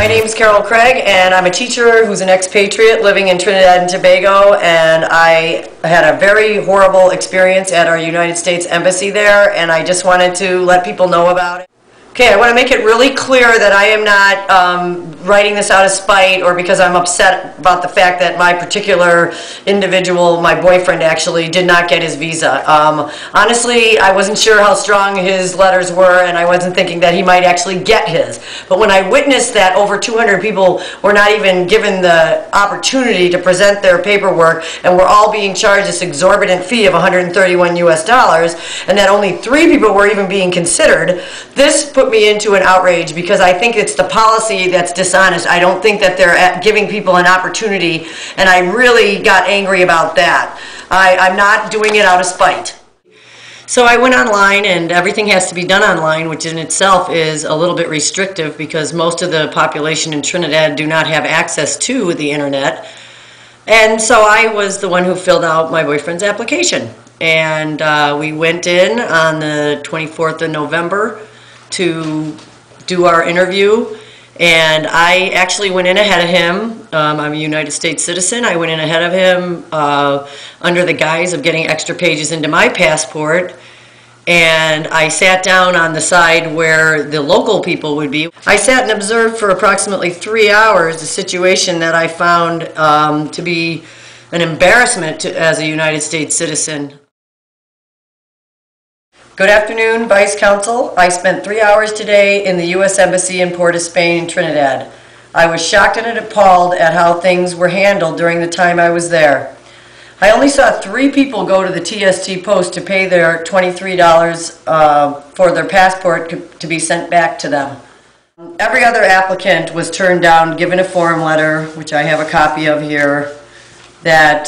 My name is Carol Craig, and I'm a teacher who's an expatriate living in Trinidad and Tobago, and I had a very horrible experience at our United States Embassy there, and I just wanted to let people know about it. Okay, I want to make it really clear that I am not writing this out of spite or because I'm upset about the fact that my particular individual, my boyfriend actually, did not get his visa. Honestly, I wasn't sure how strong his letters were, and I wasn't thinking that he might actually get his. But when I witnessed that over 200 people were not even given the opportunity to present their paperwork and were all being charged this exorbitant fee of $131 US, and that only 3 people were even being considered, this put me into an outrage because I think it's the policy that's dishonest. I don't think that they're giving people an opportunity, and I really got angry about that. I'm not doing it out of spite. So I went online, and everything has to be done online, which in itself is a little bit restrictive because most of the population in Trinidad do not have access to the internet. And so I was the one who filled out my boyfriend's application. And we went in on the 24th of November to do our interview, and I actually went in ahead of him. I'm a United States citizen. I went in ahead of him under the guise of getting extra pages into my passport, and I sat down on the side where the local people would be. I sat and observed for approximately 3 hours a situation that I found to be an embarrassment as a United States citizen. Good afternoon, Vice Consul. I spent 3 hours today in the U.S. Embassy in Port of Spain in Trinidad. I was shocked and appalled at how things were handled during the time I was there. I only saw 3 people go to the TST post to pay their $23 for their passport to be sent back to them. Every other applicant was turned down, given a form letter, which I have a copy of here, that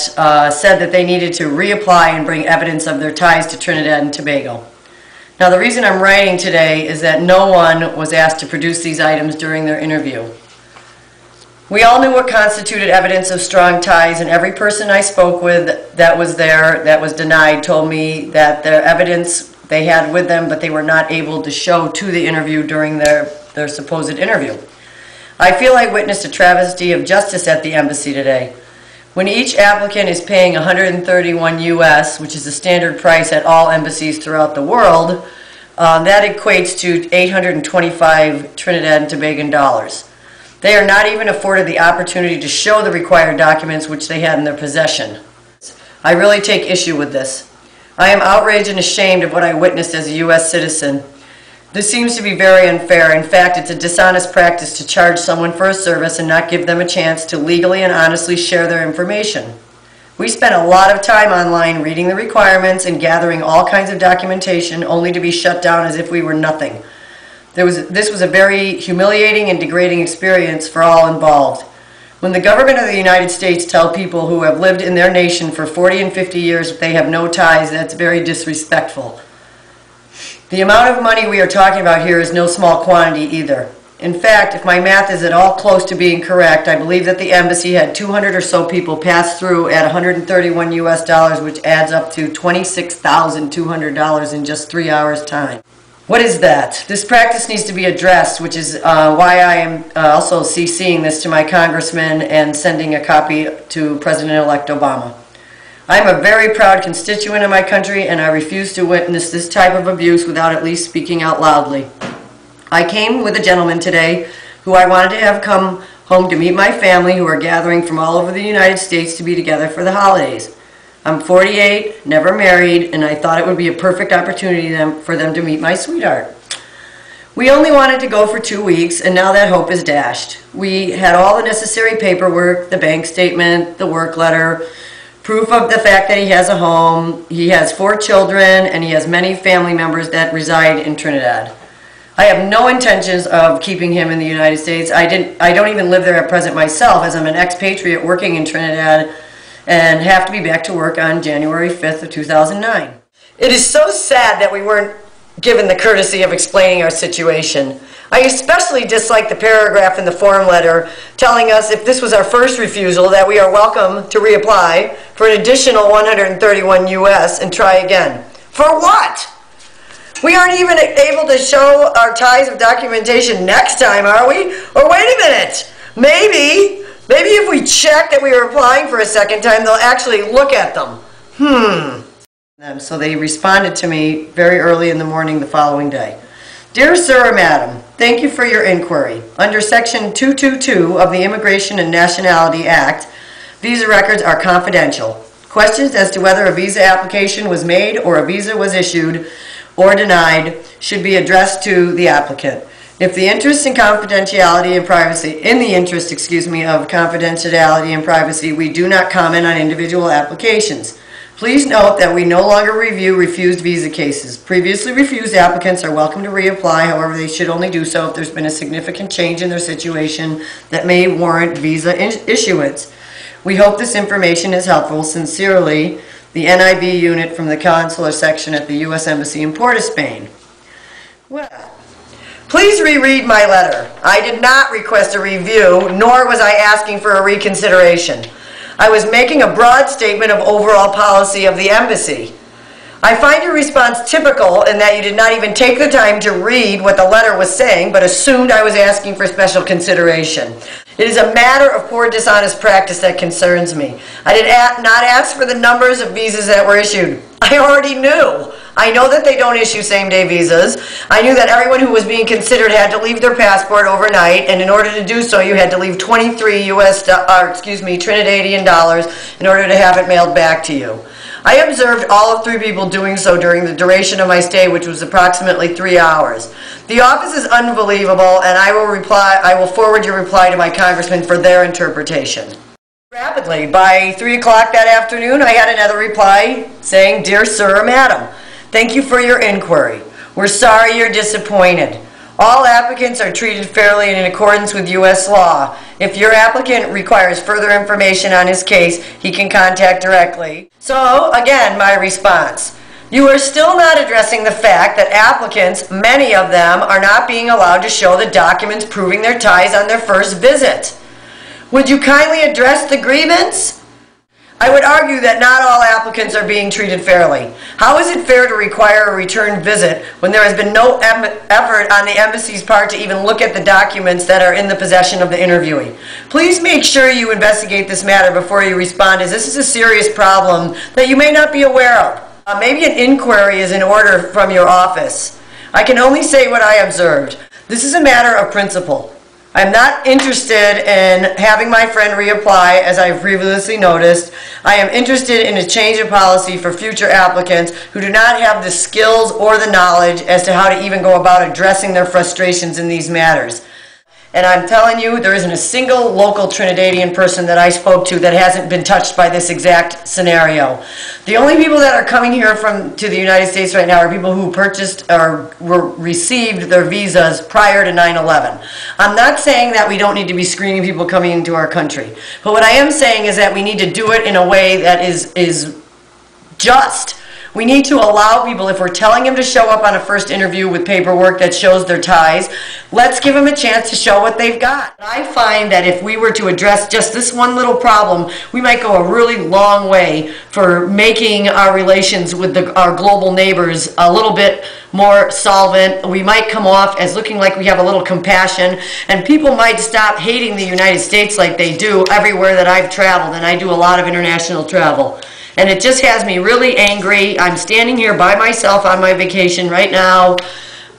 said that they needed to reapply and bring evidence of their ties to Trinidad and Tobago. Now, the reason I'm writing today is that no one was asked to produce these items during their interview. We all knew what constituted evidence of strong ties, and every person I spoke with that was there that was denied told me that their evidence they had with them, but they were not able to show to the interview during their supposed interview. I feel I witnessed a travesty of justice at the embassy today. When each applicant is paying $131 US, which is the standard price at all embassies throughout the world, that equates to 825 Trinidad and Tobago dollars. They are not even afforded the opportunity to show the required documents which they had in their possession. I really take issue with this. I am outraged and ashamed of what I witnessed as a U.S. citizen. This seems to be very unfair. In fact, it's a dishonest practice to charge someone for a service and not give them a chance to legally and honestly share their information. We spent a lot of time online reading the requirements and gathering all kinds of documentation only to be shut down as if we were nothing. This was a very humiliating and degrading experience for all involved. When the government of the United States tell people who have lived in their nation for 40 and 50 years that they have no ties, that's very disrespectful. The amount of money we are talking about here is no small quantity either. In fact, if my math is at all close to being correct, I believe that the embassy had 200 or so people pass through at $131 US, which adds up to $26,200 in just 3 hours' time. What is that? This practice needs to be addressed, which is why I am also CCing this to my congressman and sending a copy to President-elect Obama. I am a very proud constituent of my country, and I refuse to witness this type of abuse without at least speaking out loudly. I came with a gentleman today who I wanted to have come home to meet my family, who are gathering from all over the United States to be together for the holidays. I'm 48, never married, and I thought it would be a perfect opportunity for them to meet my sweetheart. We only wanted to go for 2 weeks, and now that hope is dashed. We had all the necessary paperwork, the bank statement, the work letter, proof of the fact that he has a home, he has 4 children, and he has many family members that reside in Trinidad. I have no intentions of keeping him in the United States. I don't even live there at present myself, as I'm an expatriate working in Trinidad and have to be back to work on January 5th of 2009. It is so sad that we weren't given the courtesy of explaining our situation. I especially dislike the paragraph in the form letter telling us if this was our first refusal that we are welcome to reapply for an additional $131 US and try again. For what? We aren't even able to show our ties of documentation next time, are we? Or wait a minute, maybe if we check that we are applying for a second time, they'll actually look at them. So they responded to me very early in the morning the following day. Dear Sir or Madam, thank you for your inquiry. Under Section 222 of the Immigration and Nationality Act, visa records are confidential. Questions as to whether a visa application was made or a visa was issued or denied should be addressed to the applicant. If the interest in confidentiality and privacy, of confidentiality and privacy, we do not comment on individual applications. Please note that we no longer review refused visa cases. Previously refused applicants are welcome to reapply, however they should only do so if there's been a significant change in their situation that may warrant visa issuance. We hope this information is helpful. Sincerely, the NIB unit from the Consular Section at the U.S. Embassy in Port of Spain. Well, please reread my letter. I did not request a review, nor was I asking for a reconsideration. I was making a broad statement of overall policy of the embassy. I find your response typical in that you did not even take the time to read what the letter was saying, but assumed I was asking for special consideration. It is a matter of poor dishonest practice that concerns me. I did not ask for the numbers of visas that were issued. I already knew. I know that they don't issue same-day visas. I knew that everyone who was being considered had to leave their passport overnight, and in order to do so, you had to leave 23 Trinidadian dollars in order to have it mailed back to you. I observed all of 3 people doing so during the duration of my stay, which was approximately 3 hours. The office is unbelievable, and I will forward your reply to my congressman for their interpretation. Rapidly, by 3 o'clock that afternoon, I had another reply saying, Dear Sir or Madam, thank you for your inquiry. We're sorry you're disappointed. All applicants are treated fairly and in accordance with U.S. law. If your applicant requires further information on his case, he can contact directly. So, again, my response. You are still not addressing the fact that applicants, many of them, are not being allowed to show the documents proving their ties on their first visit. Would you kindly address the grievance? I would argue that not all applicants are being treated fairly. How is it fair to require a return visit when there has been no effort on the embassy's part to even look at the documents that are in the possession of the interviewee? Please make sure you investigate this matter before you respond, as this is a serious problem that you may not be aware of. Maybe an inquiry is in order from your office. I can only say what I observed. This is a matter of principle. I'm not interested in having my friend reapply, as I've previously noticed. I am interested in a change of policy for future applicants who do not have the skills or the knowledge as to how to even go about addressing their frustrations in these matters. And I'm telling you, there isn't a single local Trinidadian person that I spoke to that hasn't been touched by this exact scenario. The only people that are coming here to the United States right now are people who purchased or received their visas prior to 9/11. I'm not saying that we don't need to be screening people coming into our country. But what I am saying is that we need to do it in a way that is just. We need to allow people, if we're telling them to show up on a first interview with paperwork that shows their ties, let's give them a chance to show what they've got. I find that if we were to address just this one little problem, we might go a really long way for making our relations with our global neighbors a little bit more solvent. We might come off as looking like we have a little compassion, and people might stop hating the United States like they do everywhere that I've traveled, and I do a lot of international travel. And it just has me really angry. I'm standing here by myself on my vacation right now,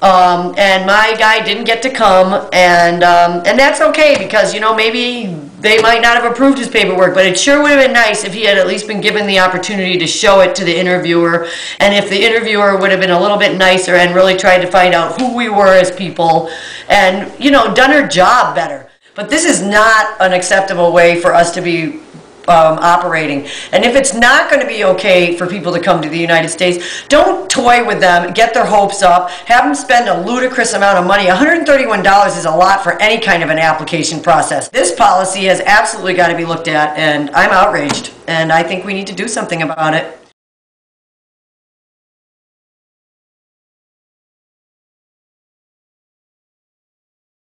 and my guy didn't get to come, and that's okay, because, you know, maybe they might not have approved his paperwork, but it sure would have been nice if he had at least been given the opportunity to show it to the interviewer, and if the interviewer would have been a little bit nicer and really tried to find out who we were as people, and, you know, done her job better. But this is not an acceptable way for us to be operating. And if it's not going to be okay for people to come to the United States, don't toy with them, get their hopes up, have them spend a ludicrous amount of money. $131 is a lot for any kind of an application process. This policy has absolutely got to be looked at, and I'm outraged, and I think we need to do something about it.